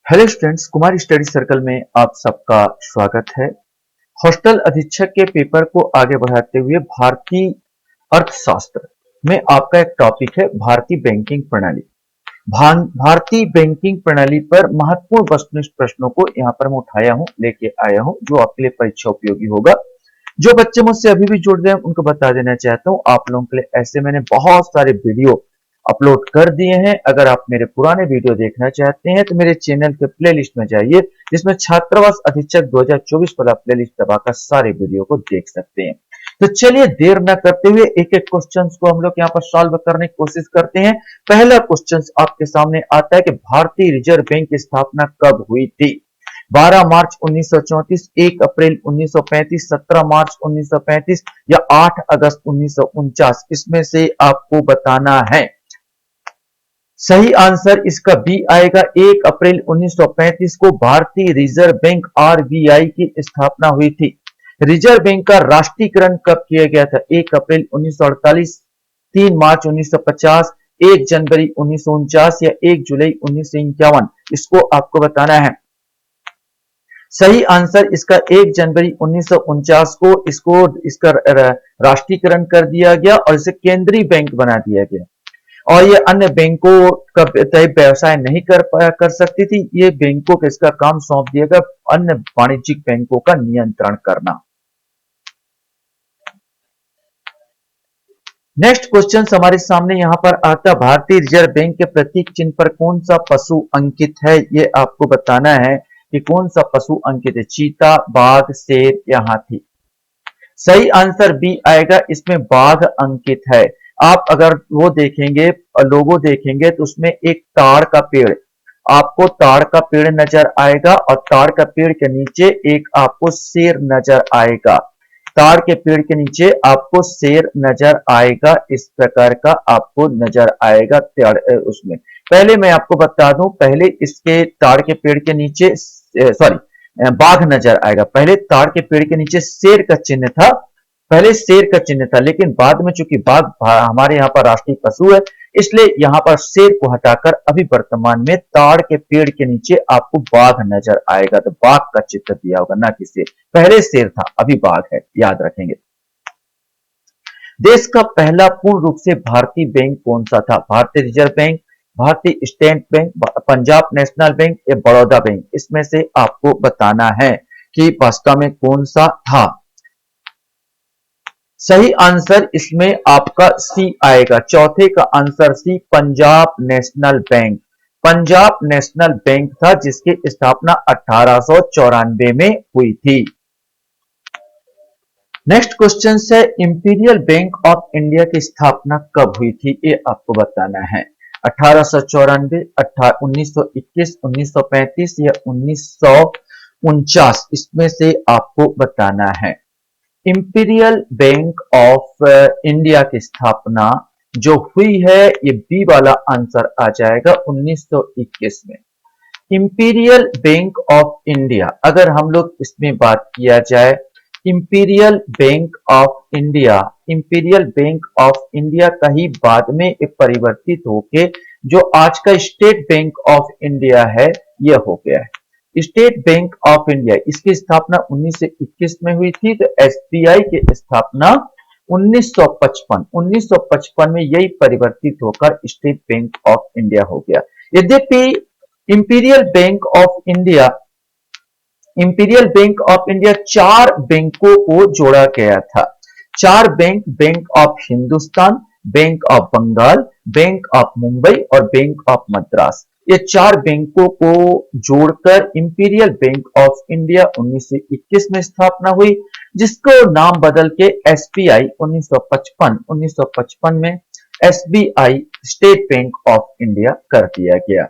Hello students, Kumar study circle में आप सबका स्वागत है। हॉस्टल अधीक्षक के पेपर को आगे बढ़ाते हुए भारतीय अर्थशास्त्र में आपका एक टॉपिक है भारतीय बैंकिंग प्रणाली। भारतीय बैंकिंग प्रणाली पर महत्वपूर्ण वस्तुनिष्ठ प्रश्नों को यहाँ पर मैं उठाया हूँ, लेके आया हूँ, जो आपके लिए परीक्षा उपयोगी होगा। जो बच्चे मुझसे अभी भी जुड़ गए हैं उनको बता देना चाहता हूँ, आप लोगों के लिए ऐसे मैंने बहुत सारे वीडियो अपलोड कर दिए हैं। अगर आप मेरे पुराने वीडियो देखना चाहते हैं तो मेरे चैनल के प्लेलिस्ट में जाइए, जिसमें छात्रावास अधीक्षक 2024 वाला प्लेलिस्ट दबाकर सारे वीडियो को देख सकते हैं। तो चलिए देर न करते हुए एक एक क्वेश्चन को हम लोग यहाँ पर सॉल्व करने की कोशिश करते हैं। पहला क्वेश्चन आपके सामने आता है कि भारतीय रिजर्व बैंक की स्थापना कब हुई थी? 12 मार्च 1934, 1 अप्रैल 1935, 17 मार्च 1935 या 8 अगस्त 1949? इसमें से आपको बताना है। सही आंसर इसका बी आएगा। 1 अप्रैल 1935 को भारतीय रिजर्व बैंक आरबीआई की स्थापना हुई थी। रिजर्व बैंक का राष्ट्रीयकरण कब किया गया था? 1 अप्रैल 1948, 3 मार्च 1950, 1 जनवरी 1949 या 1 जुलाई 1951? इसको आपको बताना है। सही आंसर इसका 1 जनवरी 1949 को इसका राष्ट्रीयकरण कर दिया गया और इसे केंद्रीय बैंक बना दिया गया। और ये अन्य बैंकों का तय व्यवसाय नहीं कर सकती थी। ये बैंकों को इसका काम सौंप दिया गया, अन्य वाणिज्यिक बैंकों का नियंत्रण करना। नेक्स्ट क्वेश्चन हमारे सामने यहां पर आता, भारतीय रिजर्व बैंक के प्रतीक चिन्ह पर कौन सा पशु अंकित है? ये आपको बताना है कि कौन सा पशु अंकित है। चीता, बाघ, शेर या हाथी? सही आंसर बी आएगा, इसमें बाघ अंकित है। आप अगर वो देखेंगे, लोगो देखेंगे तो उसमें एक ताड़ का पेड़, आपको ताड़ का पेड़ नजर आएगा और ताड़ का पेड़ के नीचे एक आपको शेर नजर आएगा। ताड़ के पेड़ के नीचे आपको शेर नजर आएगा, इस प्रकार का आपको नजर आएगा उसमें। पहले मैं आपको बता दूं, पहले इसके ताड़ के पेड़ के नीचे बाघ नजर आएगा। पहले ताड़ के पेड़ के नीचे शेर का चिन्ह था, पहले शेर का चिन्ह था, लेकिन बाद में चूंकि बाघ हमारे यहाँ पर राष्ट्रीय पशु है, इसलिए यहाँ पर शेर को हटाकर अभी वर्तमान में ताड़ के पेड़ के नीचे आपको बाघ नजर आएगा। तो बाघ का चित्र दिया होगा, ना कि शेर। पहले शेर था, अभी बाघ है, याद रखेंगे। देश का पहला पूर्ण रूप से भारतीय बैंक कौन सा था? भारतीय रिजर्व बैंक, भारतीय state bank, Punjab national bank या बड़ौदा बैंक? इसमें से आपको बताना है कि वास्तव में कौन सा था। सही आंसर इसमें आपका सी आएगा। चौथे का answer C, Punjab national bank. Punjab national bank था जिसकी स्थापना 1894 में हुई थी। नेक्स्ट क्वेश्चन है, इंपीरियल बैंक ऑफ इंडिया की स्थापना कब हुई थी? ये आपको बताना है। 1894, 1921, 1935 या 1949? इसमें से आपको बताना है। इंपीरियल बैंक ऑफ इंडिया की स्थापना जो हुई है, ये बी वाला आंसर आ जाएगा, 1921 में। इंपीरियल बैंक ऑफ इंडिया, अगर हम लोग इसमें बात किया जाए, imperial bank of India, imperial bank of India का ही बाद में परिवर्तित होके जो आज का स्टेट बैंक ऑफ इंडिया है, यह हो गया है। स्टेट बैंक ऑफ इंडिया, इसकी स्थापना 1921 में हुई थी। तो एसबीआई की स्थापना 1955 में यही परिवर्तित होकर स्टेट बैंक ऑफ इंडिया हो गया। यद्यपि imperial bank of India, imperial bank of India 4 बैंकों को जोड़ा गया था। 4 bank, bank of Hindustan, bank of Bengal, bank of Mumbai और बैंक ऑफ मद्रास, ये 4 बैंकों को जोड़कर इंपीरियल बैंक ऑफ इंडिया 1921 में स्थापना हुई, जिसको नाम बदल के एसबीआई 1955 में SBI state bank of India कर दिया गया।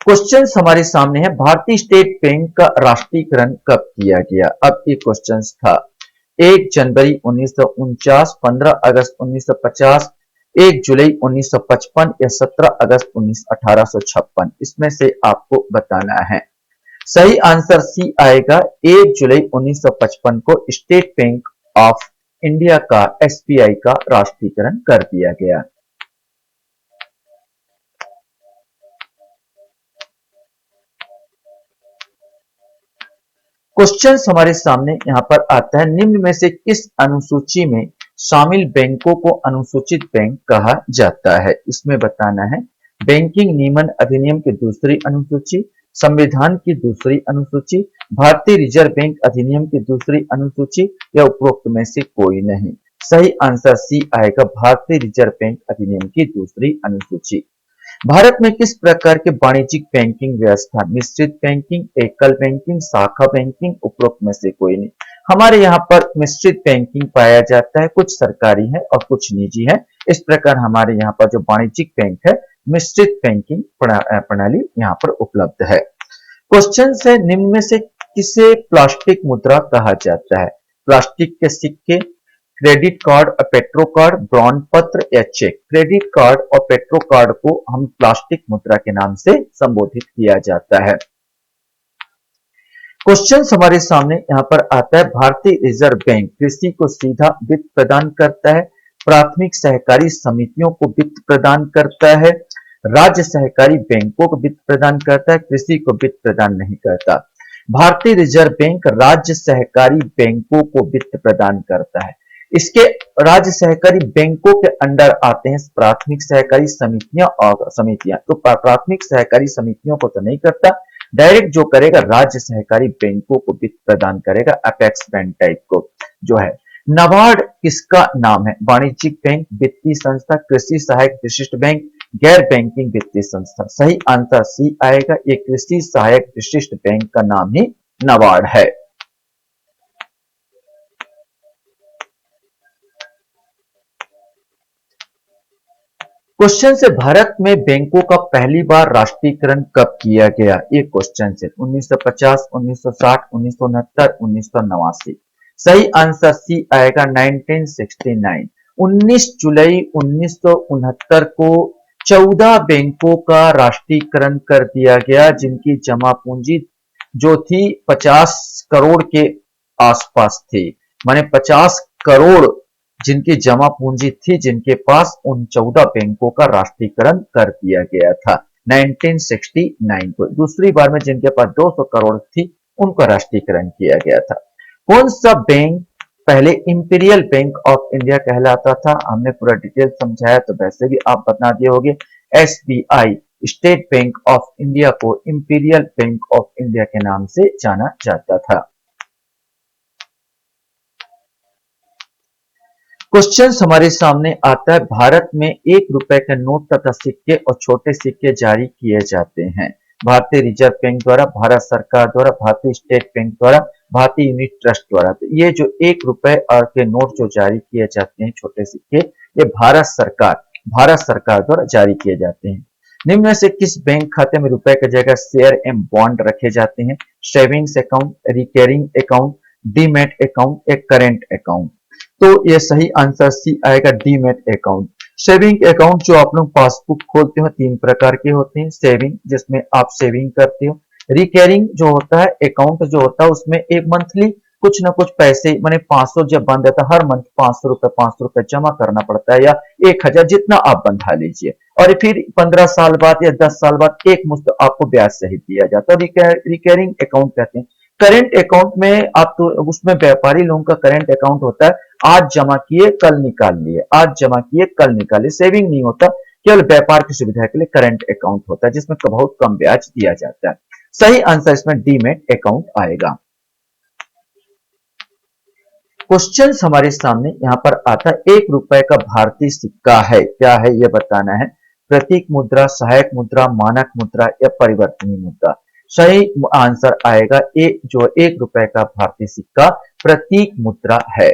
क्वेश्चन हमारे सामने है, भारतीय स्टेट बैंक का राष्ट्रीयकरण कब किया गया? अब ये क्वेश्चन था 1 जनवरी 1949, 15 अगस्त 1950, 1 जुलाई 1955 या 17 अगस्त 1856? इसमें से आपको बताना है। सही आंसर सी आएगा, 1 जुलाई 1955 को स्टेट बैंक ऑफ इंडिया का, एसबीआई का राष्ट्रीयकरण कर दिया गया। क्वेश्चन हमारे सामने यहाँ पर आता है, निम्न में से किस अनुसूची में शामिल बैंकों को अनुसूचित बैंक कहा जाता है? इसमें बताना है बैंकिंग नियमन अधिनियम की दूसरी अनुसूची, संविधान की दूसरी अनुसूची, भारतीय रिजर्व बैंक अधिनियम की दूसरी अनुसूची या उपरोक्त में से कोई नहीं। सही आंसर सी आएगा, भारतीय रिजर्व बैंक अधिनियम की दूसरी अनुसूची। भारत में किस प्रकार के वाणिज्यिक बैंकिंग व्यवस्था? मिश्रित बैंकिंग, एकल बैंकिंग, शाखा बैंकिंग, उपरोक्त में से कोई नहीं। हमारे यहाँ पर मिश्रित बैंकिंग पाया जाता है, कुछ सरकारी है और कुछ निजी है। इस प्रकार हमारे यहाँ पर जो वाणिज्यिक बैंक है, मिश्रित बैंकिंग प्रणाली यहाँ पर उपलब्ध है। क्वेश्चन है, निम्न में से किसे प्लास्टिक मुद्रा कहा जाता है? प्लास्टिक के सिक्के, क्रेडिट कार्ड और पेट्रो कार्ड, बॉन्ड पत्र या चेक। क्रेडिट कार्ड और पेट्रो कार्ड को हम प्लास्टिक मुद्रा के नाम से संबोधित किया जाता है। क्वेश्चन हमारे सामने यहाँ पर आता है, भारतीय रिजर्व बैंक कृषि को सीधा वित्त प्रदान करता है, प्राथमिक सहकारी समितियों को वित्त प्रदान करता है, राज्य सहकारी बैंकों को वित्त प्रदान करता है, कृषि को वित्त प्रदान नहीं करता। भारतीय रिजर्व बैंक राज्य सहकारी बैंकों को वित्त प्रदान करता है। इसके राज्य सहकारी बैंकों के अंडर आते हैं प्राथमिक सहकारी समितियां और समितियां। तो प्राथमिक सहकारी समितियों को तो नहीं करता, डायरेक्ट जो करेगा राज्य सहकारी बैंकों को वित्त प्रदान करेगा, अपेक्स बैंक टाइप को जो है। नाबार्ड किसका नाम है? वाणिज्यिक बैंक, वित्तीय संस्था, कृषि सहायक विशिष्ट बैंक, गैर बैंकिंग वित्तीय संस्था। सही आंसर सी आएगा, ये कृषि सहायक विशिष्ट बैंक का नाम ही नाबार्ड है। क्वेश्चन से, भारत में बैंकों का पहली बार राष्ट्रीयकरण कब किया गया? ये क्वेश्चन से 1950, 1960, 1969, 1989। सही आंसर सी आएगा 1969। 19 जुलाई 1969 को 14 बैंकों का राष्ट्रीयकरण कर दिया गया, जिनकी जमा पूंजी जो थी 50 करोड़ के आसपास थी। माने 50 करोड़ जिनकी जमा पूंजी थी, जिनके पास, उन 14 बैंकों का राष्ट्रीयकरण कर दिया गया था 1969 को। दूसरी बार में जिनके पास 200 करोड़ थी, उनका राष्ट्रीयकरण किया गया था। कौन सा बैंक पहले इंपीरियल बैंक ऑफ इंडिया कहलाता था? हमने पूरा डिटेल समझाया, तो वैसे भी आप बता दिए होंगे। SBI, state bank of India को इंपीरियल बैंक ऑफ इंडिया के नाम से जाना जाता था। क्वेश्चन हमारे सामने आता है, भारत में 1 रुपए के नोट तथा सिक्के और छोटे सिक्के जारी किए जाते हैं। भारतीय रिजर्व बैंक द्वारा, भारत सरकार द्वारा, भारतीय स्टेट बैंक द्वारा, भारतीय यूनिट ट्रस्ट द्वारा। तो ये जो 1 रुपए और के नोट जो जारी किए जाते हैं, छोटे सिक्के, ये भारत सरकार द्वारा जारी किए जाते हैं। निम्न में से किस बैंक खाते में रुपए की जगह शेयर एवं बॉन्ड रखे जाते हैं? Savings account, recurring account, demat account या करेंट अकाउंट। तो ये सही आंसर सी आएगा, डीमैट अकाउंट। सेविंग अकाउंट जो आप लोग पासबुक खोलते हो, 3 प्रकार के होते हैं। सेविंग, जिसमें आप सेविंग करते हो। रिकरिंग जो होता है अकाउंट, जो होता है उसमें एक मंथली कुछ ना कुछ पैसे, माने 500 जब बंद रहता है, हर मंथ 500 रुपए जमा करना पड़ता है, या 1000 जितना आप बंधा लीजिए, और फिर 15 साल बाद या 10 साल बाद एक मुश्त आपको ब्याज सहित दिया जाता है। रिकरिंग अकाउंट कहते हैं। करेंट अकाउंट में आप तो उसमें व्यापारी लोगों का करेंट अकाउंट होता है, आज जमा किए कल निकाल लिए, आज जमा किए कल निकाले, सेविंग नहीं होता, केवल व्यापार की सुविधा के लिए करेंट अकाउंट होता है, जिसमें बहुत कम ब्याज दिया जाता है। सही आंसर इसमें डीमैट अकाउंट आएगा। क्वेश्चन हमारे सामने यहां पर आता है, 1 रुपए का भारतीय सिक्का है, क्या है यह बताना है। प्रतीक मुद्रा, सहायक मुद्रा, मानक मुद्रा या परिवर्तनीय मुद्रा। सही आंसर आएगा ए, जो 1 रुपए का भारतीय सिक्का प्रतीक मुद्रा है।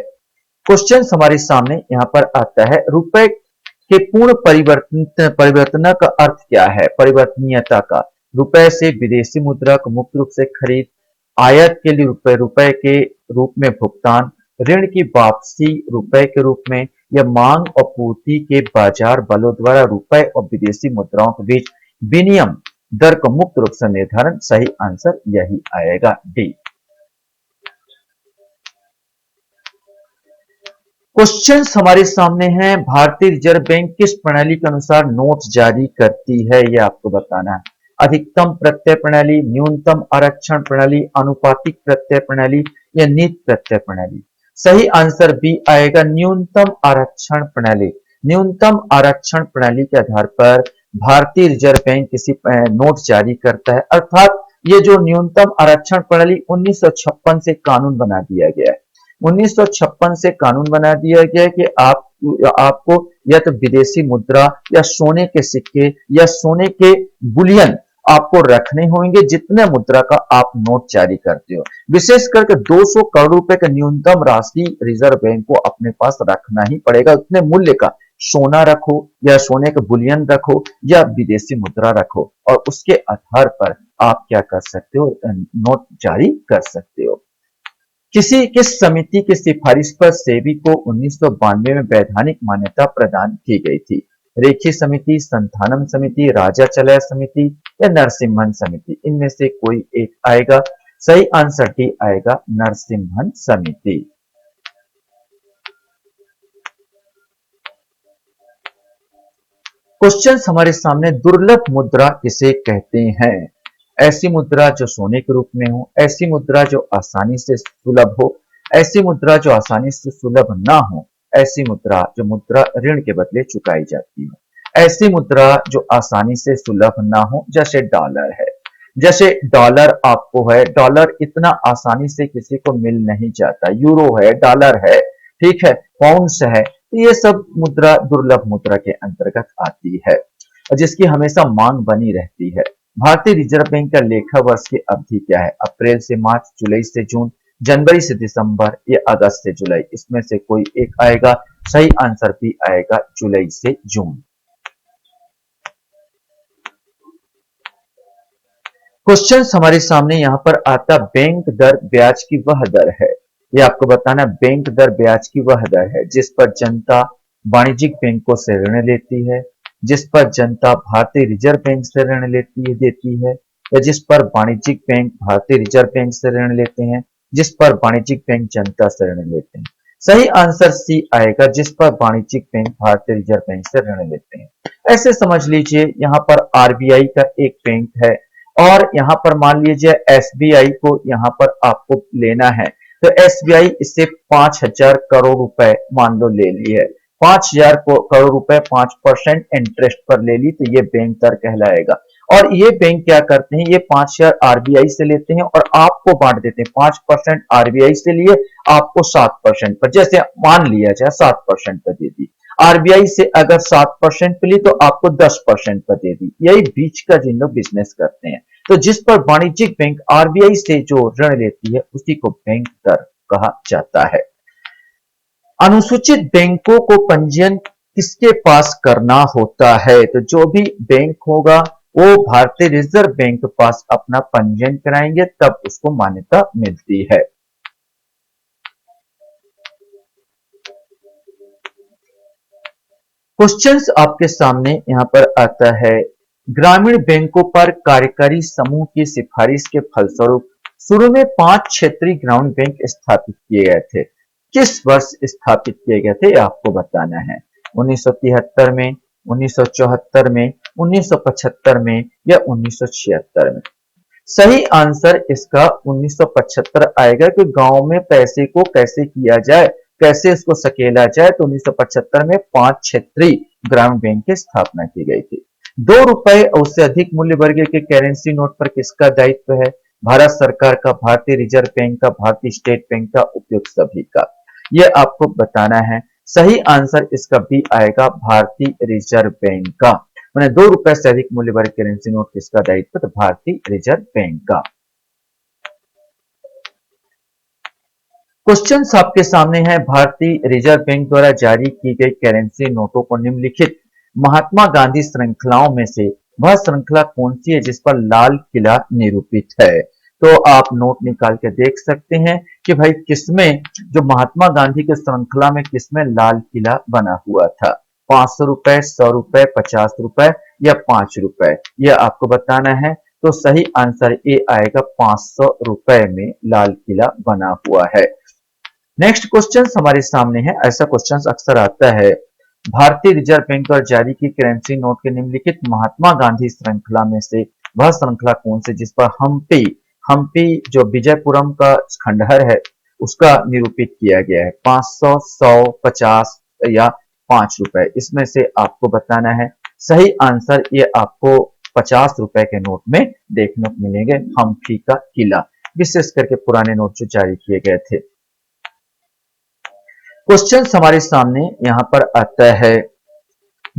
क्वेश्चन हमारे सामने यहां पर आता है, रुपए के पूर्ण परिवर्तन का अर्थ क्या है? परिवर्तनीयता का। रुपए से विदेशी मुद्रा को मुक्त रूप से खरीद, आयात के लिए रुपए के रूप में भुगतान, ऋण की वापसी रुपए के रूप में, या मांग और पूर्ति के बाजार बलों द्वारा रुपए और विदेशी मुद्राओं के बीच विनिमय दर को मुक्त रूप से निर्धारण। सही आंसर यही आएगा, डी। क्वेश्चन हमारे सामने हैं, भारतीय रिजर्व बैंक किस प्रणाली के अनुसार नोट्स जारी करती है, यह आपको बताना है। अधिकतम प्रत्यय प्रणाली, न्यूनतम आरक्षण प्रणाली, अनुपातिक प्रत्यय प्रणाली या नीति प्रत्यय प्रणाली? सही आंसर बी आएगा, न्यूनतम आरक्षण प्रणाली। न्यूनतम आरक्षण प्रणाली के आधार पर भारतीय रिजर्व बैंक किसी नोट जारी करता है, अर्थात ये जो न्यूनतम आरक्षण प्रणाली 1956 से कानून बना दिया गया है। 1956 से कानून बना दिया गया है कि आपको या तो विदेशी मुद्रा या सोने के सिक्के या सोने के बुलियन आपको रखने होंगे जितने मुद्रा का आप नोट जारी करते हो। विशेष करके 200 करोड़ रुपए का न्यूनतम राशि रिजर्व बैंक को अपने पास रखना ही पड़ेगा। उतने मूल्य का सोना रखो या सोने का बुलियन रखो या विदेशी मुद्रा रखो और उसके आधार पर आप क्या कर सकते हो, नोट जारी कर सकते हो। किस समिति की सिफारिश पर सेबी को 1992 में वैधानिक मान्यता प्रदान की गई थी? रेखी समिति, संथानम समिति, राजाचलय समिति या नरसिम्हन समिति? इनमें से कोई एक आएगा। सही आंसर डी आएगा, नरसिम्हन समिति। क्वेश्चन हमारे सामने, दुर्लभ मुद्रा किसे कहते हैं? ऐसी मुद्रा जो सोने के रूप में हो, ऐसी मुद्रा जो आसानी से सुलभ हो, ऐसी मुद्रा जो आसानी से सुलभ ना हो, ऐसी मुद्रा जो मुद्रा ऋण के बदले चुकाई जाती हो, ऐसी मुद्रा जो आसानी से सुलभ ना हो, जैसे डॉलर है। जैसे डॉलर आपको है, डॉलर इतना आसानी से किसी को मिल नहीं जाता। यूरो है, डॉलर है, ठीक है, पाउंड्स है, तो ये सब मुद्रा दुर्लभ मुद्रा के अंतर्गत आती है जिसकी हमेशा मांग बनी रहती है। भारतीय रिजर्व बैंक का लेखा वर्ष की अवधि क्या है? अप्रैल से मार्च, जुलाई से जून, जनवरी से दिसंबर या अगस्त से जुलाई? इसमें से कोई एक आएगा। सही आंसर भी आएगा, जुलाई से जून। क्वेश्चन हमारे सामने यहां पर आता, बैंक दर ब्याज की वह दर है, ये आपको बताना, बैंक दर ब्याज की वह दर है जिस पर जनता वाणिज्यिक बैंकों से ऋण लेती है, जिस पर जनता भारतीय रिजर्व बैंक से ऋण देती है, या जिस पर वाणिज्यिक बैंक भारतीय रिजर्व बैंक से ऋण लेते हैं, जिस पर वाणिज्यिक बैंक जनता से ऋण लेते हैं? सही आंसर सी आएगा, जिस पर वाणिज्यिक बैंक भारतीय रिजर्व बैंक से ऋण लेते हैं। ऐसे समझ लीजिए यहाँ पर आरबीआई का एक बैंक है और यहाँ पर मान लीजिए एसबीआई को यहाँ पर आपको लेना है, तो एसबीआई इससे 5,000 करोड़ रुपए मान लो ले ली है। 5,000 करोड़ रुपए 5% इंटरेस्ट पर ले ली, तो ये बैंक दर कहलाएगा। और ये बैंक क्या करते हैं, ये 5,000 आरबीआई से लेते हैं और आपको बांट देते हैं। 5% आरबीआई से लिए, आपको 7% पर, जैसे मान लिया जाए 7% पर दे दी। आरबीआई से अगर 7% पे ली तो आपको 10% पर दे दी। यही बीच का जिन लोग बिजनेस करते हैं। तो जिस पर वाणिज्यिक बैंक आरबीआई से जो ऋण लेती है उसी को बैंक दर कहा जाता है। अनुसूचित बैंकों को पंजीयन किसके पास करना होता है? तो जो भी बैंक होगा वो भारतीय रिजर्व बैंक के पास अपना पंजीयन कराएंगे, तब उसको मान्यता मिलती है। क्वेश्चंस आपके सामने यहां पर आता है, ग्रामीण बैंकों पर कार्यकारी समूह की सिफारिश के फलस्वरूप शुरू में 5 क्षेत्रीय ग्रामीण बैंक स्थापित किए गए थे। किस वर्ष स्थापित किए गए थे आपको बताना है। 1973 में, 1974 में, 1975 में या 1976 में? सही आंसर इसका 1975 आएगा कि गांव में पैसे को कैसे किया जाए, कैसे इसको सकेला जाए। तो 1975 में 5 क्षेत्रीय ग्रामीण बैंक की स्थापना की गई थी। 2 रुपए और उससे अधिक मूल्य वर्ग के करेंसी नोट पर किसका दायित्व है? भारत सरकार का, भारतीय रिजर्व बैंक का, भारतीय स्टेट बैंक का, उपयुक्त सभी का? यह आपको बताना है। सही आंसर इसका भी आएगा, भारतीय रिजर्व बैंक का। मैंने 2 रुपए से अधिक मूल्य वर्ग करेंसी नोट किसका दायित्व? तो भारतीय रिजर्व बैंक का। क्वेश्चन आपके सामने है, भारतीय रिजर्व बैंक द्वारा जारी की गई करेंसी नोटों को निम्नलिखित महात्मा गांधी श्रृंखलाओं में से वह श्रृंखला कौन सी है जिस पर लाल किला निरूपित है? तो आप नोट निकाल के देख सकते हैं कि भाई किसमें, जो महात्मा गांधी के श्रृंखला में किसमें लाल किला बना हुआ था? 500 रुपए, 100 रुपए, 50 रुपए या 5 रुपए? यह आपको बताना है। तो सही आंसर ए आएगा, 500 रुपए में लाल किला बना हुआ है। नेक्स्ट क्वेश्चन हमारे सामने है, ऐसा क्वेश्चन अक्सर आता है, भारतीय रिजर्व बैंक द्वारा जारी की करेंसी नोट के निम्नलिखित महात्मा गांधी श्रृंखला में से वह श्रृंखला कौन सी जिस पर हम्पी हम्पी जो विजयपुरम का खंडहर है उसका निरूपित किया गया है। 500, 100, 50 या 5 रुपए, इसमें से आपको बताना है। सही आंसर ये आपको 50 रुपए के नोट में देखने को मिलेंगे। हम्पी का किला, विशेष करके पुराने नोट जो जारी किए गए थे। क्वेश्चन हमारे सामने यहां पर आता है,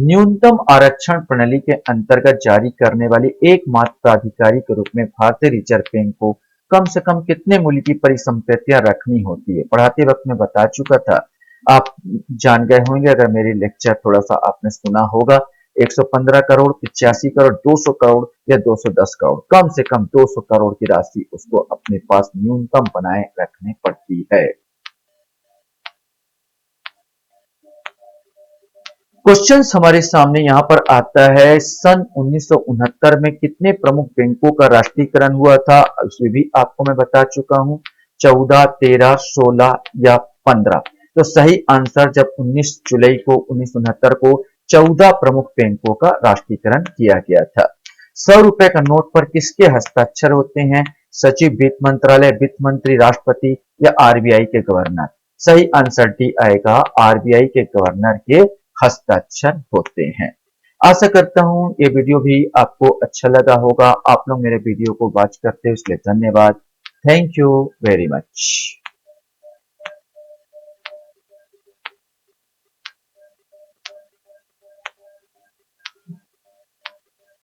न्यूनतम आरक्षण प्रणाली के अंतर्गत जारी करने वाली एकमात्र प्राधिकारी के रूप में भारतीय रिजर्व बैंक को कम से कम कितने मूल्य की परिसंपत्तियां रखनी होती है? पढ़ाते वक्त मैं बता चुका था, आप जान गए होंगे अगर मेरी लेक्चर थोड़ा सा आपने सुना होगा। 115 करोड़, 85 करोड़, 200 करोड़ या 210 करोड़, कम से कम 200 करोड़ की राशि उसको अपने पास न्यूनतम बनाए रखनी पड़ती है। क्वेश्चन हमारे सामने यहां पर आता है, सन 1969 में कितने प्रमुख बैंकों का राष्ट्रीयकरण हुआ था? उसे भी आपको मैं बता चुका हूं, 14, 13, 16 या 15। तो सही आंसर जब 19 जुलाई को 1969 को 14 प्रमुख बैंकों का राष्ट्रीयकरण किया गया था। 100 रुपए का नोट पर किसके हस्ताक्षर होते हैं? सचिव, वित्त मंत्रालय, वित्त मंत्री, राष्ट्रपति या आरबीआई के गवर्नर? सही आंसर डी आएगा, आरबीआई के गवर्नर के हस्ताक्षर होते हैं। आशा करता हूं ये वीडियो भी आपको अच्छा लगा होगा। आप लोग मेरे वीडियो को वॉच करते हो इसलिए धन्यवाद। Thank you very much.